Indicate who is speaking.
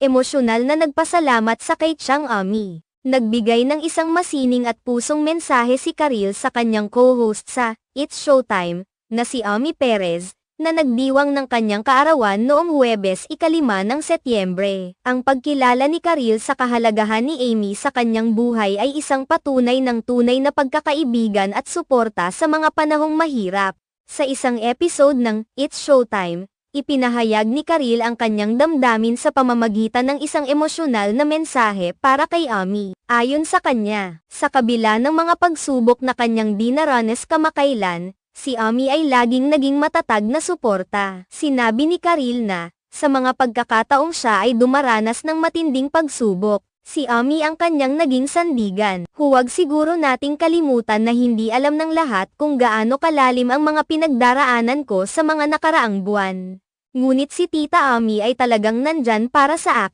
Speaker 1: emosyonal na nagpasalamat sa kay Chang Ami. Nagbigay ng isang masining at pusong mensahe si Karil sa kanyang co-host sa It's Showtime, na si Ami Perez, na nagdiwang ng kanyang kaarawan noong Huwebes 5 ng Setyembre. Ang pagkilala ni Karil sa kahalagahan ni Amy sa kanyang buhay ay isang patunay ng tunay na pagkakaibigan at suporta sa mga panahong mahirap. Sa isang episode ng It's Showtime, ipinahayag ni Karil ang kanyang damdamin sa pamamagitan ng isang emosyonal na mensahe para kay Ami. Ayon sa kanya, sa kabila ng mga pagsubok na kanyang dinaranas kamakailan, si Ami ay laging naging matatag na suporta. Sinabi ni Karil na, sa mga pagkakataong siya ay dumaranas ng matinding pagsubok, si Ami ang kanyang naging sandigan. Huwag siguro nating kalimutan na hindi alam ng lahat kung gaano kalalim ang mga pinagdaraanan ko sa mga nakaraang buwan. Ngunit si Tita Ami ay talagang nandyan para sa akin.